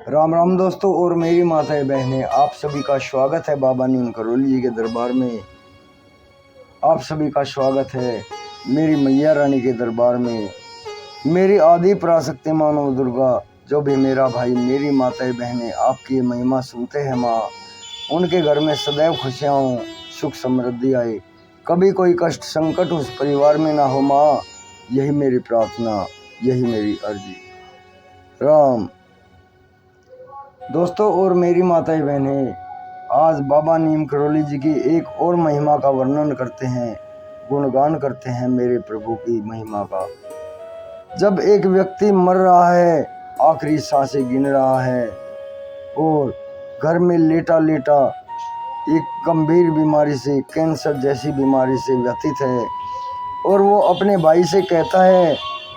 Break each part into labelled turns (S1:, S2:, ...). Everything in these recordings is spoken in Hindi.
S1: राम राम दोस्तों और मेरी माताएं बहनें, आप सभी का स्वागत है बाबा नीम करौली जी के दरबार में। आप सभी का स्वागत है मेरी मैया रानी के दरबार में। मेरी आदि पराशक्ति मानो दुर्गा, जो भी मेरा भाई मेरी माताएं बहनें आपकी महिमा सुनते हैं माँ, उनके घर में सदैव खुशियाँ हों, सुख समृद्धि आए, कभी कोई कष्ट संकट उस परिवार में ना हो माँ। यही मेरी प्रार्थना, यही मेरी अर्जी। राम। दोस्तों और मेरी माताएं बहनें, आज बाबा नीम करौली जी की एक और महिमा का वर्णन करते हैं, गुणगान करते हैं मेरे प्रभु की महिमा का। जब एक व्यक्ति मर रहा है, आखिरी सांसें गिन रहा है और घर में लेटा लेटा एक गंभीर बीमारी से, कैंसर जैसी बीमारी से व्यथित है, और वो अपने भाई से कहता है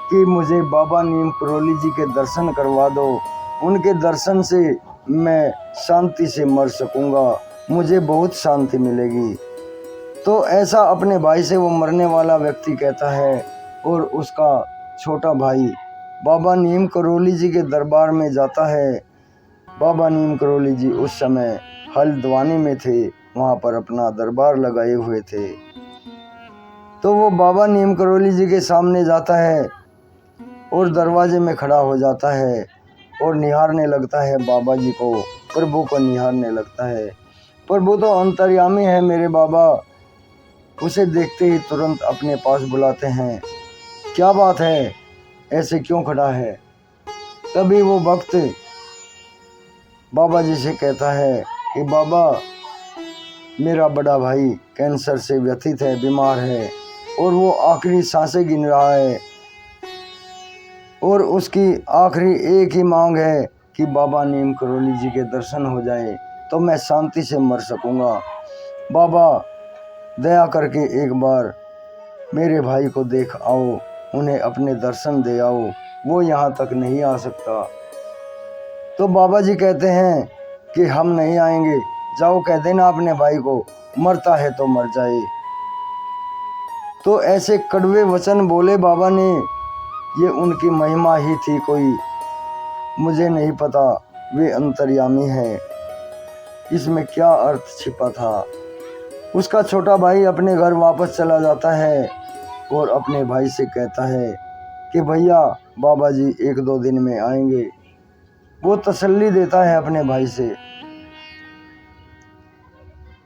S1: कि मुझे बाबा नीम करौली जी के दर्शन करवा दो, उनके दर्शन से मैं शांति से मर सकूंगा, मुझे बहुत शांति मिलेगी। तो ऐसा अपने भाई से वो मरने वाला व्यक्ति कहता है, और उसका छोटा भाई बाबा नीम करौली जी के दरबार में जाता है। बाबा नीम करौली जी उस समय हल्द्वानी में थे, वहाँ पर अपना दरबार लगाए हुए थे। तो वो बाबा नीम करौली जी के सामने जाता है और दरवाजे में खड़ा हो जाता है और निहारने लगता है बाबा जी को, प्रभु को निहारने लगता है। प्रभु तो अंतर्यामी है मेरे बाबा, उसे देखते ही तुरंत अपने पास बुलाते हैं। क्या बात है, ऐसे क्यों खड़ा है? तभी वो भक्त बाबा जी से कहता है कि बाबा, मेरा बड़ा भाई कैंसर से व्यथित है, बीमार है, और वो आखिरी सांसें गिन रहा है, और उसकी आखिरी एक ही मांग है कि बाबा नीम करौली जी के दर्शन हो जाए तो मैं शांति से मर सकूंगा। बाबा, दया करके एक बार मेरे भाई को देख आओ, उन्हें अपने दर्शन दे आओ, वो यहाँ तक नहीं आ सकता। तो बाबा जी कहते हैं कि हम नहीं आएंगे, जाओ कह देना अपने भाई को, मरता है तो मर जाए। तो ऐसे कड़वे वचन बोले बाबा ने। ये उनकी महिमा ही थी कोई, मुझे नहीं पता, वे अंतर्यामी है, इसमें क्या अर्थ छिपा था। उसका छोटा भाई अपने घर वापस चला जाता है और अपने भाई से कहता है कि भैया, बाबा जी 1-2 दिन में आएंगे। वो तसल्ली देता है अपने भाई से,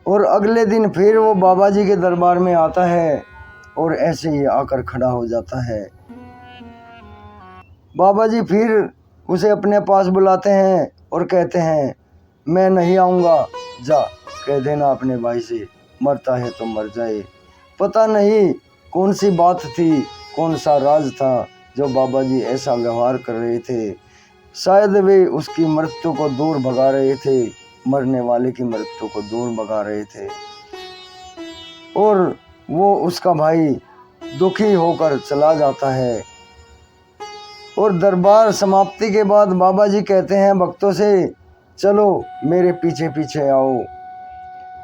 S1: और अगले दिन फिर वो बाबा जी के दरबार में आता है और ऐसे ही आकर खड़ा हो जाता है। बाबा जी फिर उसे अपने पास बुलाते हैं और कहते हैं, मैं नहीं आऊँगा, जा कह देना अपने भाई से, मरता है तो मर जाए। पता नहीं कौन सी बात थी, कौन सा राज था जो बाबा जी ऐसा व्यवहार कर रहे थे। शायद वे उसकी मृत्यु को दूर भगा रहे थे, मरने वाले की मृत्यु को दूर भगा रहे थे। और वो उसका भाई दुखी होकर चला जाता है। और दरबार समाप्ति के बाद बाबा जी कहते हैं भक्तों से, चलो मेरे पीछे पीछे आओ।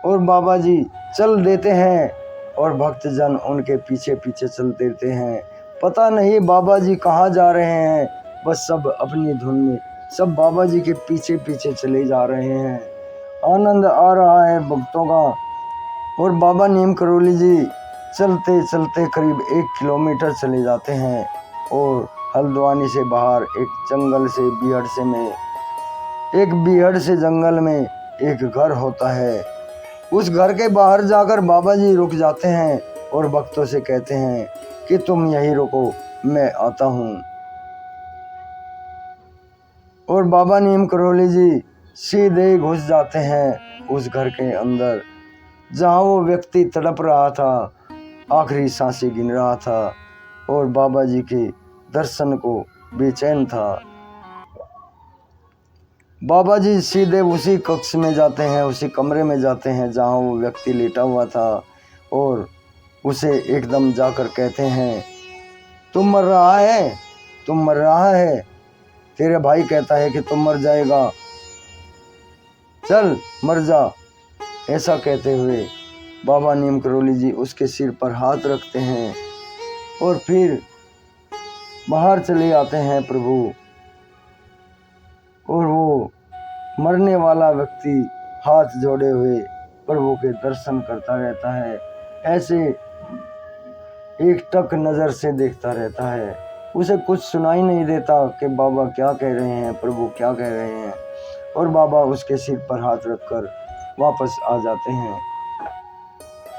S1: और बाबा जी चल देते हैं और भक्तजन उनके पीछे पीछे चल देते हैं। पता नहीं बाबा जी कहाँ जा रहे हैं, बस सब अपनी धुन में, सब बाबा जी के पीछे पीछे चले जा रहे हैं। आनंद आ रहा है भक्तों का। और बाबा नीम करौली जी चलते चलते करीब 1 किलोमीटर चले जाते हैं और हल्द्वानी से बाहर एक जंगल से, बीहड़ से जंगल में एक घर होता है। उस घर के बाहर जाकर बाबा जी रुक जाते हैं और भक्तों से कहते हैं कि तुम यहीं रुको, मैं आता हूँ। और बाबा नीम करौली जी सीधे घुस जाते हैं उस घर के अंदर, जहाँ वो व्यक्ति तड़प रहा था, आखिरी सांसें गिन रहा था और बाबा जी के दर्शन को बेचैन था। बाबा जी सीधे उसी कक्ष में जाते हैं, उसी कमरे में जाते हैं जहाँ वो व्यक्ति लेटा हुआ था, और उसे एकदम जाकर कहते हैं, तुम मर रहा है, तुम मर रहा है। तेरे भाई कहता है कि तुम मर जाएगा, चल मर जा। ऐसा कहते हुए बाबा नीम करौली जी उसके सिर पर हाथ रखते हैं और फिर बाहर चले आते हैं प्रभु। और वो मरने वाला व्यक्ति हाथ जोड़े हुए प्रभु के दर्शन करता रहता है, ऐसे एक टक नज़र से देखता रहता है। उसे कुछ सुनाई नहीं देता कि बाबा क्या कह रहे हैं, प्रभु क्या कह रहे हैं, और बाबा उसके सिर पर हाथ रखकर वापस आ जाते हैं।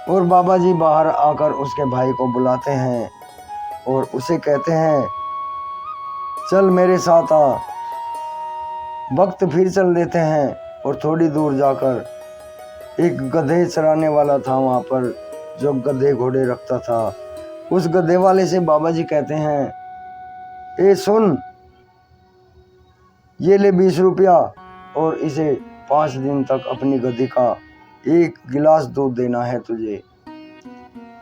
S1: और बाबा जी बाहर आकर उसके भाई को बुलाते हैं और उसे कहते हैं, चल मेरे साथ आ। वक्त फिर चल देते हैं और थोड़ी दूर जाकर एक गधे चराने वाला था वहाँ पर, जो गधे घोड़े रखता था। उस गधे वाले से बाबा जी कहते हैं, ए सुन, ये ले 20 रुपया और इसे 5 दिन तक अपनी गधी का 1 गिलास दूध देना है तुझे।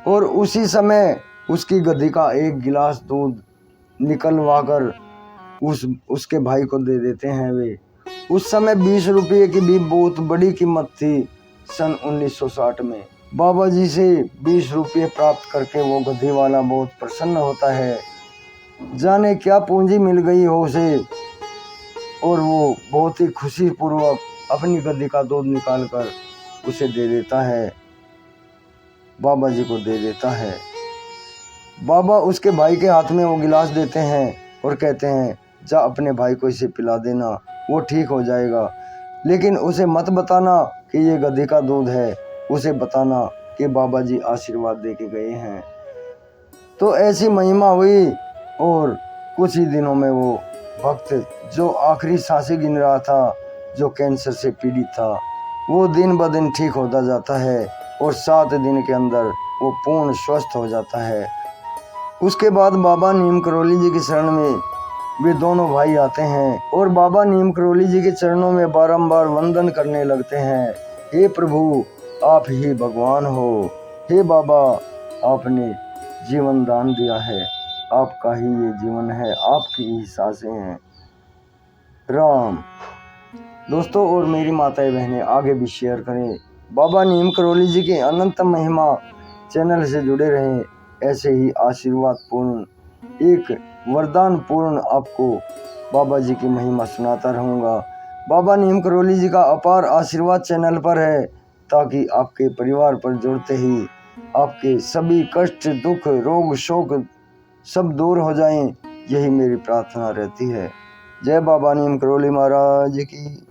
S1: और उसी समय उसकी गधी का 1 गिलास दूध निकलवा कर उसके भाई को दे देते हैं वे। उस समय 20 रुपये की भी बहुत बड़ी कीमत थी। सन 1960 में बाबा जी से 20 रुपये प्राप्त करके वो गधी वाला बहुत प्रसन्न होता है। जाने क्या पूंजी मिल गई हो उसे, और वो बहुत ही खुशी पूर्वक अपनी गधी का दूध निकाल कर उसे दे देता है, बाबा जी को दे देता है। बाबा उसके भाई के हाथ में वो गिलास देते हैं और कहते हैं, जा अपने भाई को इसे पिला देना, वो ठीक हो जाएगा। लेकिन उसे मत बताना कि ये गधी का दूध है, उसे बताना कि बाबा जी आशीर्वाद दे के गए हैं। तो ऐसी महिमा हुई और कुछ ही दिनों में वो भक्त जो आखिरी सांसें गिन रहा था, जो कैंसर से पीड़ित था, वो दिन ब दिन ठीक होता जाता है और 7 दिन के अंदर वो पूर्ण स्वस्थ हो जाता है। उसके बाद बाबा नीम करौली जी के शरण में वे दोनों भाई आते हैं और बाबा नीम करौली जी के चरणों में बारंबार वंदन करने लगते हैं, हे प्रभु आप ही भगवान हो, हे बाबा आपने जीवन दान दिया है, आपका ही ये जीवन है, आपकी ही सांसें हैं। राम। दोस्तों और मेरी माताएं बहनें आगे भी शेयर करें, बाबा नीम करौली जी के अनंत महिमा चैनल से जुड़े रहें। ऐसे ही आशीर्वाद पूर्ण, एक वरदान पूर्ण आपको बाबा जी की महिमा सुनाता रहूँगा। बाबा नीम करौली जी का अपार आशीर्वाद चैनल पर है, ताकि आपके परिवार पर जुड़ते ही आपके सभी कष्ट, दुख, रोग, शोक सब दूर हो जाएं, यही मेरी प्रार्थना रहती है। जय बाबा नीम करौली महाराज की।